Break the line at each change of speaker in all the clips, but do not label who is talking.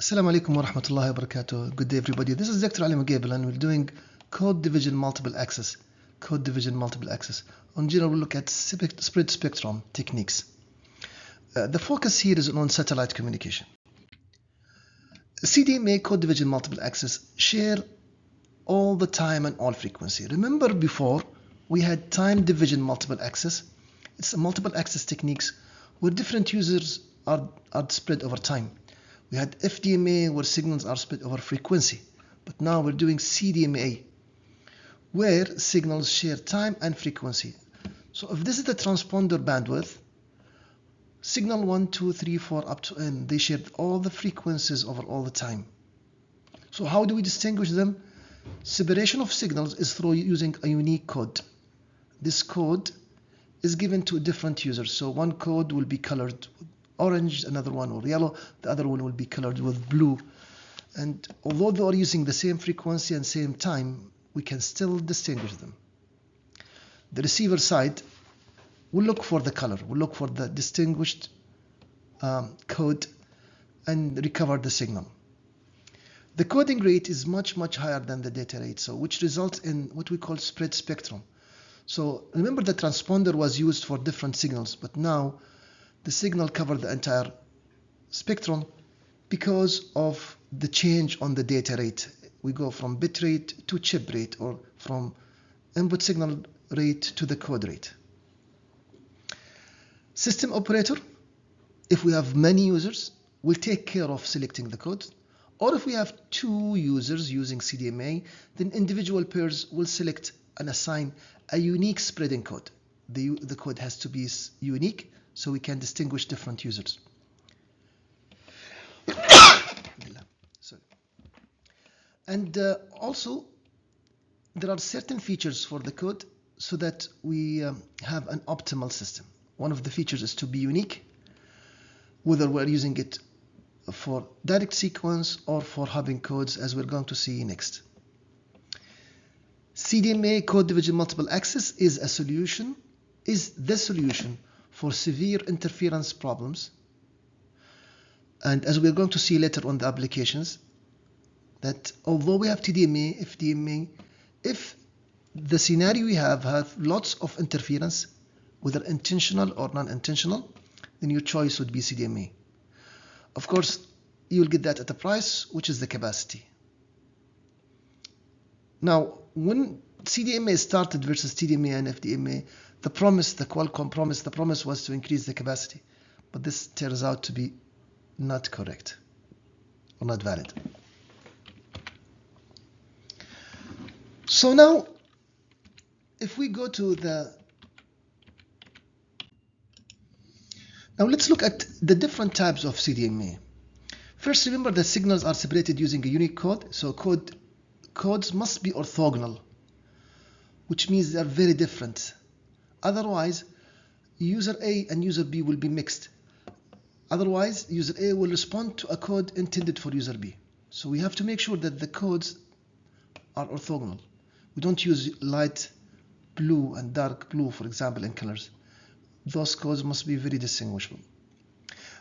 Assalamu alaikum wa rahmatullahi wa barakatuh. Good day, everybody. This is Dr. Ali Mugabil, and we're doing code division multiple access. Code division multiple access. On general, we'll look at spread spectrum techniques. The focus here is on satellite communication. CDMA, code division multiple access, share all the time and all frequency. Remember before, we had time division multiple access. It's a multiple access techniques where different users are spread over time. We had FDMA where signals are spread over frequency, but now we're doing CDMA where signals share time and frequency. So if this is the transponder bandwidth, signal 1, 2, 3, 4 up to n, they share all the frequencies over all the time. So how do we distinguish them? Separation of signals is through using a unique code. This code is given to different users. So one code will be colored orange, another one or yellow, the other one will be colored with blue. And although they are using the same frequency and same time, we can still distinguish them. The receiver side will look for the color, will look for the distinguished code and recover the signal. The coding rate is much higher than the data rate, so which results in what we call spread spectrum. So remember the transponder was used for different signals, but now the signal covered the entire spectrum because of the change on the data rate. We go from bit rate to chip rate, or from input signal rate to the code rate. System operator, if we have many users, will take care of selecting the code. Or if we have two users using CDMA, then individual pairs will select and assign a unique spreading code. The code has to be unique so we can distinguish different users. And also, there are certain features for the code so that we have an optimal system. One of the features is to be unique, whether we're using it for direct sequence or for hubbing codes, as we're going to see next. CDMA, code division multiple access, is the solution for severe interference problems. And as we're going to see later on the applications, that although we have TDMA, FDMA, if the scenario we have lots of interference, whether intentional or non-intentional, then your choice would be CDMA. Of course, you'll get that at a price, which is the capacity. Now, when CDMA started versus TDMA and FDMA, the Qualcomm promise, the promise was to increase the capacity. But this turns out to be not correct or not valid. So now, if we go to now let's look at the different types of CDMA. First, remember that signals are separated using a unique code. So codes must be orthogonal, which means they are very different. Otherwise, user A and user B will be mixed. Otherwise, user A will respond to a code intended for user B. So we have to make sure that the codes are orthogonal. We don't use light blue and dark blue, for example, in colors. Those codes must be very distinguishable.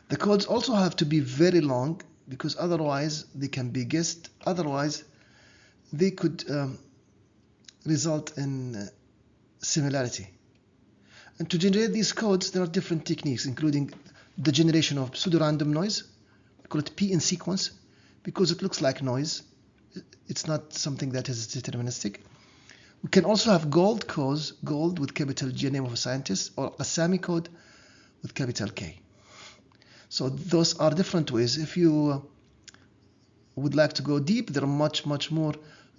The codes also have to be very long, because otherwise they can be guessed. Otherwise, they could result in similarity. And to generate these codes, there are different techniques, including the generation of pseudo-random noise. We call it P in sequence, because it looks like noise. It's not something that is deterministic. We can also have gold codes, gold with capital G, name of a scientist, or a Sami code with capital K. So those are different ways. If you would like to go deep, there are much more.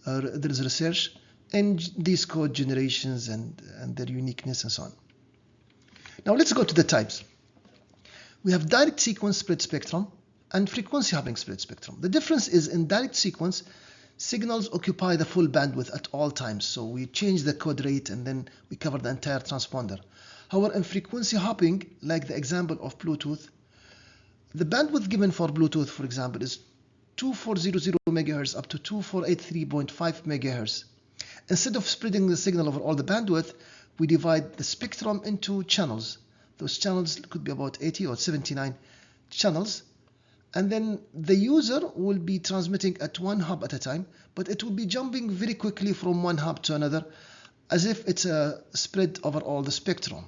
There is research in these code generations and their uniqueness and so on. Now let's go to the types. We have direct sequence spread spectrum and frequency hopping spread spectrum. The difference is in direct sequence, signals occupy the full bandwidth at all times. So we change the code rate and then we cover the entire transponder. However, in frequency hopping, like the example of Bluetooth, the bandwidth given for Bluetooth, for example, is 2400 MHz up to 2483.5 MHz. Instead of spreading the signal over all the bandwidth, we divide the spectrum into channels. Those channels could be about 80 or 79 channels, and then the user will be transmitting at one hub at a time, but it will be jumping very quickly from one hub to another, as if it's a spread over all the spectrum.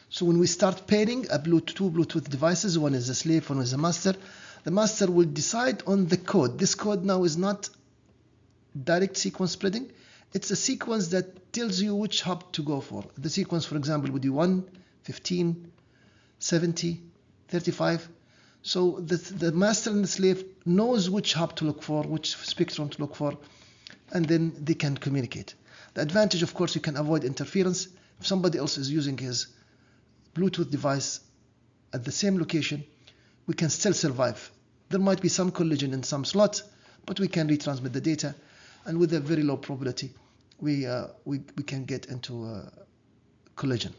So when we start pairing two Bluetooth devices, one is a slave, one is a master, the master will decide on the code. This code now is not direct sequence spreading. It's a sequence that tells you which hub to go for. The sequence, for example, would be 1, 15, 70, 35. So the master and the slave knows which hub to look for, which spectrum to look for, and then they can communicate. The advantage, of course, you can avoid interference. If somebody else is using his Bluetooth device at the same location, we can still survive. There might be some collision in some slots, but we can retransmit the data, and with a very low probability, we can get into a collision.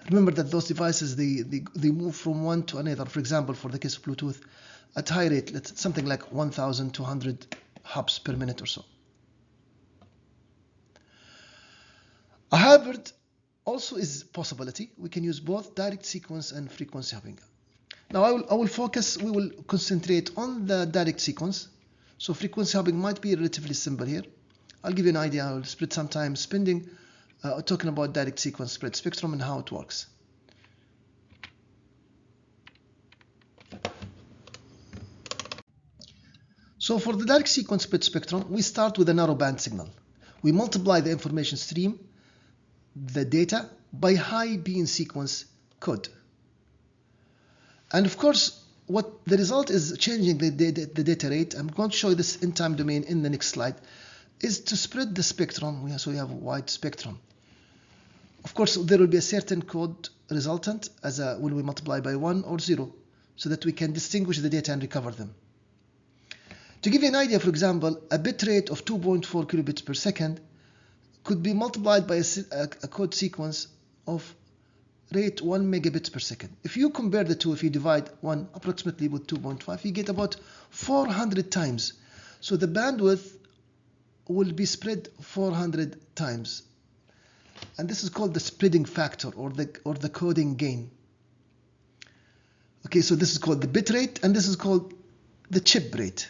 Remember that those devices, they move from one to another. For example, for the case of Bluetooth, at high rate, let's something like 1,200 hops per minute or so. A hybrid also is a possibility. We can use both direct sequence and frequency hopping. Now we will concentrate on the direct sequence. So frequency hopping might be relatively simple here. I'll give you an idea. I'll spend some time talking about direct sequence spread spectrum and how it works. So for the direct sequence spread spectrum, we start with a narrow band signal. We multiply the information stream, the data, by high beam sequence code. And of course, what the result is changing the data rate. I'm going to show you this in time domain in the next slide, is to spread the spectrum. So we have a wide spectrum. Of course, there will be a certain code resultant when we multiply by 1 or 0, so that we can distinguish the data and recover them. To give you an idea, for example, a bit rate of 2.4 kilobits per second could be multiplied by a code sequence of rate 1 megabits per second. If you compare the two, if you divide 1 approximately with 2.5, you get about 400 times. So the bandwidth will be spread 400 times. And this is called the spreading factor, or the coding gain. Okay, so this is called the bit rate, and this is called the chip rate.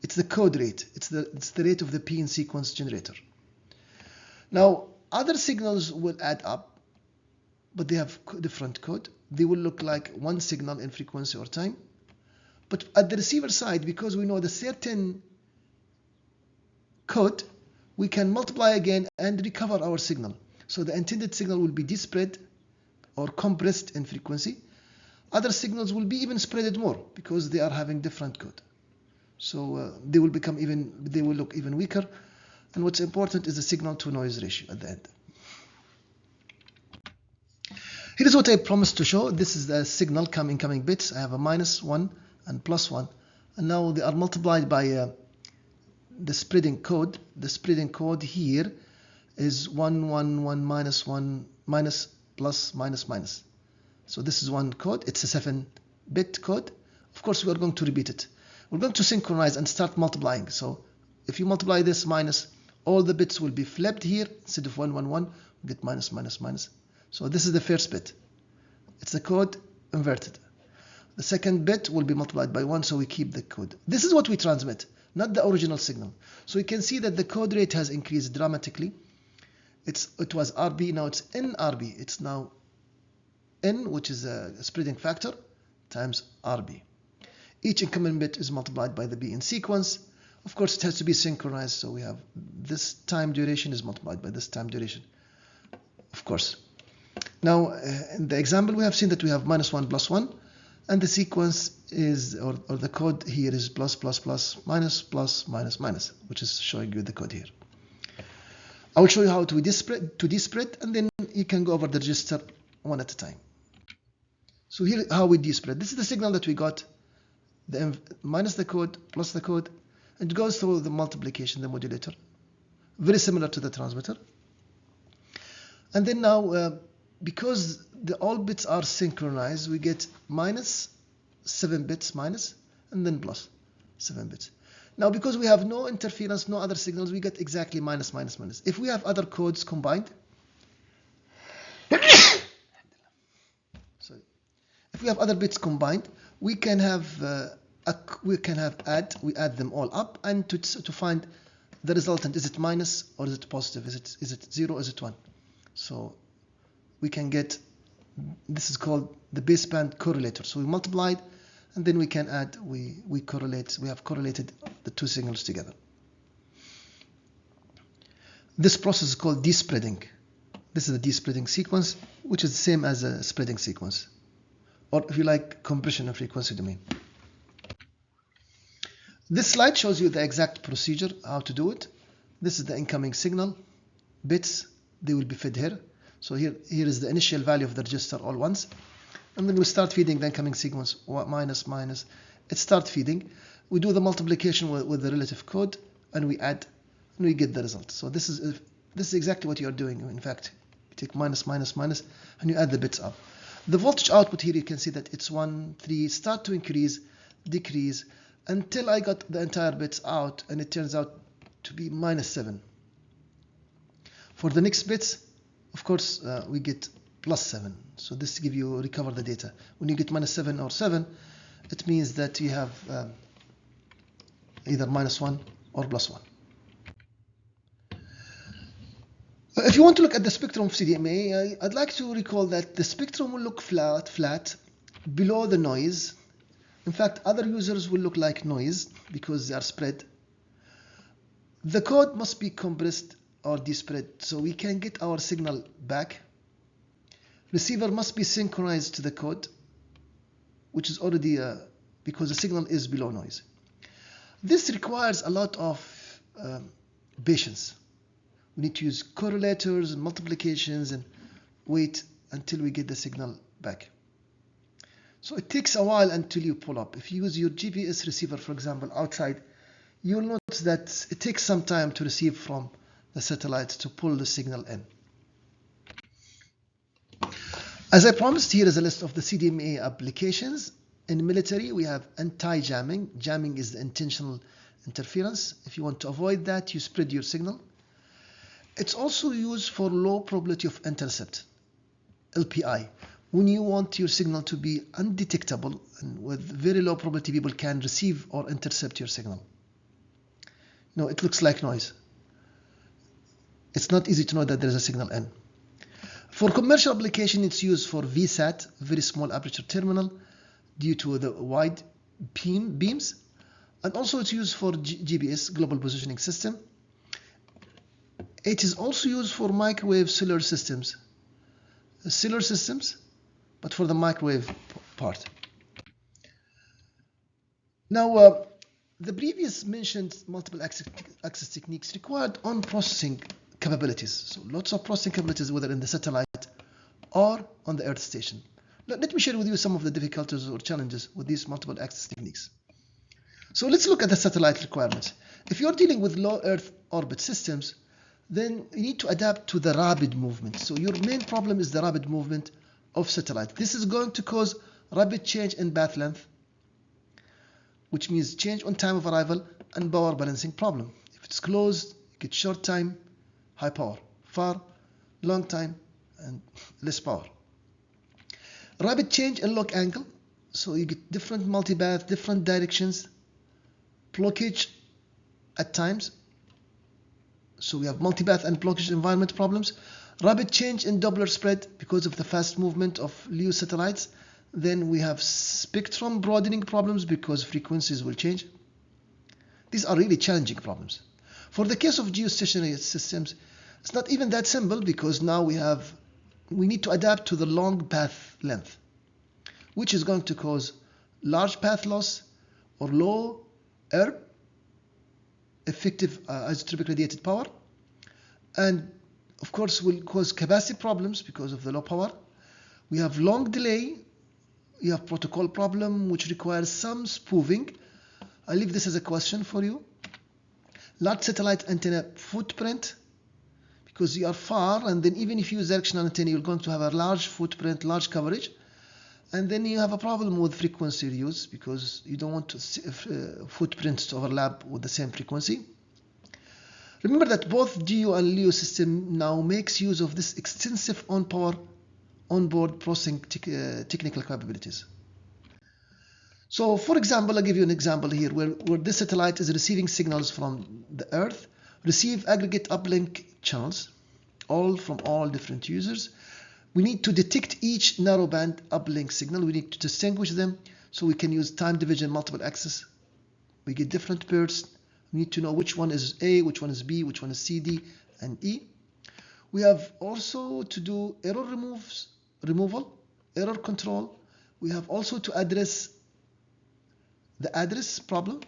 It's the code rate. It's the rate of the P in sequence generator. Now, other signals will add up, but they have different code. They will look like one signal in frequency or time. But at the receiver side, because we know the certain code, we can multiply again and recover our signal. So the intended signal will be despread or compressed in frequency. Other signals will be even spreaded more because they are having different code. So they will look even weaker. And what's important is the signal to noise ratio at the end. Here's what I promised to show. This is the signal incoming bits. I have a -1 and +1, and now they are multiplied by the spreading code. The spreading code here is 1, 1, 1, -1, minus, plus, minus. So this is one code. It's a 7-bit code. Of course, we are going to repeat it. We're going to synchronize and start multiplying. So if you multiply this minus, all the bits will be flipped here. Instead of 1, 1, 1, we get minus, minus, minus. So this is the first bit. It's the code inverted. The second bit will be multiplied by 1, so we keep the code. This is what we transmit, not the original signal. So you can see that the code rate has increased dramatically. It was RB, now it's NRB. It's now N, which is a spreading factor, times RB. Each incoming bit is multiplied by the B in sequence. Of course, it has to be synchronized, so we have this time duration is multiplied by this time duration, of course. Now, in the example, we have seen that we have -1 plus 1, and the sequence is, or the code here is plus, plus, plus, minus, minus, which is showing you the code here. I will show you how to despread, and then you can go over the register one at a time. So here, how we despread. This is the signal that we got, minus the code, plus the code. It goes through the multiplication, the modulator, very similar to the transmitter. And then now, because all bits are synchronized, we get -7 bits minus, and then plus 7 bits. Now, because we have no interference, no other signals, we get exactly minus, minus, minus. If we have other codes combined, sorry, if we have other bits combined, we can have add. We add them all up, and to find the resultant, is it minus or is it positive? Is it 0 or is it 1? So we can get, this is called the baseband correlator. So we multiplied, and then we can add, we correlate, we have correlated the two signals together. This process is called despreading. This is the despreading sequence, which is the same as a spreading sequence, or if you like, compression of frequency domain. This slide shows you the exact procedure, how to do it. This is the incoming signal bits. They will be fed here. So here is the initial value of the register all once, and then we start feeding the incoming sequence minus. It starts feeding. We do the multiplication with the relative code, and we add, and we get the result. So this is exactly what you are doing. In fact, you take minus, and you add the bits up. The voltage output here, you can see that it's 1, 3, start to increase, decrease, until I got the entire bits out, and it turns out to be -7. For the next bits, of course, we get +7. So this gives you recover the data. When you get -7 or 7, it means that you have either -1 or +1. If you want to look at the spectrum of CDMA, I'd like to recall that the spectrum will look flat below the noise. In fact, other users will look like noise because they are spread. The code must be compressed or despread so we can get our signal back. Receiver must be synchronized to the code, which is already because the signal is below noise. This requires a lot of patience. We need to use correlators and multiplications and wait until we get the signal back. So it takes a while until you pull up. If you use your GPS receiver, for example, outside, you'll notice that it takes some time to receive from the satellite to pull the signal in. As I promised, here is a list of the CDMA applications. In military, we have anti-jamming. Jamming is the intentional interference. If you want to avoid that, you spread your signal. It's also used for low probability of intercept, LPI. When you want your signal to be undetectable and with very low probability people can receive or intercept your signal. No, it looks like noise. It's not easy to know that there is a signal in. For commercial application, it's used for VSAT, very small aperture terminal, due to the wide beams. And also it's used for GPS, Global Positioning System. It is also used for microwave cellular systems. Cellular systems, but for the microwave part. Now, the previous mentioned multiple access techniques required on-processing capabilities. So lots of processing capabilities, whether in the satellite or on the Earth station. Let me share with you some of the difficulties or challenges with these multiple access techniques. So let's look at the satellite requirements. If you're dealing with low Earth orbit systems, then you need to adapt to the rapid movement. So your main problem is the rapid movement of satellite. This is going to cause rapid change in path length, which means change on time of arrival and power balancing problem. If it's closed, you get short time, high power. Far, long time, and less power. Rapid change in lock angle. So you get different multipath, different directions, blockage at times. So we have multipath and blockage environment problems. Rapid change in Doppler spread because of the fast movement of LEO satellites. Then we have spectrum broadening problems because frequencies will change. These are really challenging problems. For the case of geostationary systems, it's not even that simple because now we need to adapt to the long path length, which is going to cause large path loss or low ERB, effective isotropic radiated power, and of course will cause capacity problems because of the low power. We have long delay. You have protocol problem which requires some spoofing. I leave this as a question for you. Large satellite antenna footprint, because you are far, and then even if you use directional antenna, you're going to have a large footprint, large coverage, and then you have a problem with frequency reuse because you don't want footprints to overlap with the same frequency. Remember that both GEO and LEO system now makes use of this extensive onboard processing technical capabilities. So for example, I'll give you an example here where this satellite is receiving signals from the Earth, receive aggregate uplink channels, all from all different users. We need to detect each narrowband uplink signal. We need to distinguish them so we can use time division multiple access. We get different bursts. We need to know which one is A, which one is B, which one is C, D, and E. We have also to do error removal, error control. We have also to address the address problem.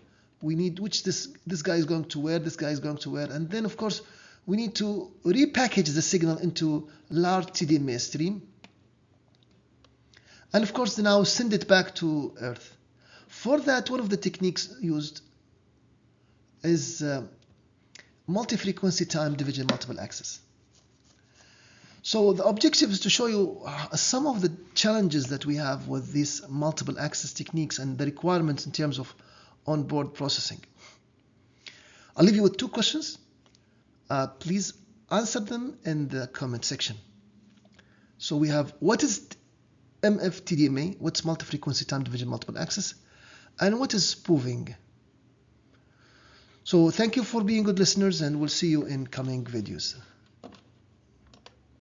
We need which this guy is going to where, this guy is going to where, and then of course we need to repackage the signal into large CDMA stream, and of course now send it back to Earth. For that, one of the techniques used is multi-frequency time division multiple access. So the objective is to show you some of the challenges that we have with these multiple access techniques and the requirements in terms of onboard processing. I'll leave you with two questions. Please answer them in the comment section. So we have, what is MFTDMA? What's multi-frequency time division multiple access? And what is spoofing? So thank you for being good listeners, and we'll see you in coming videos.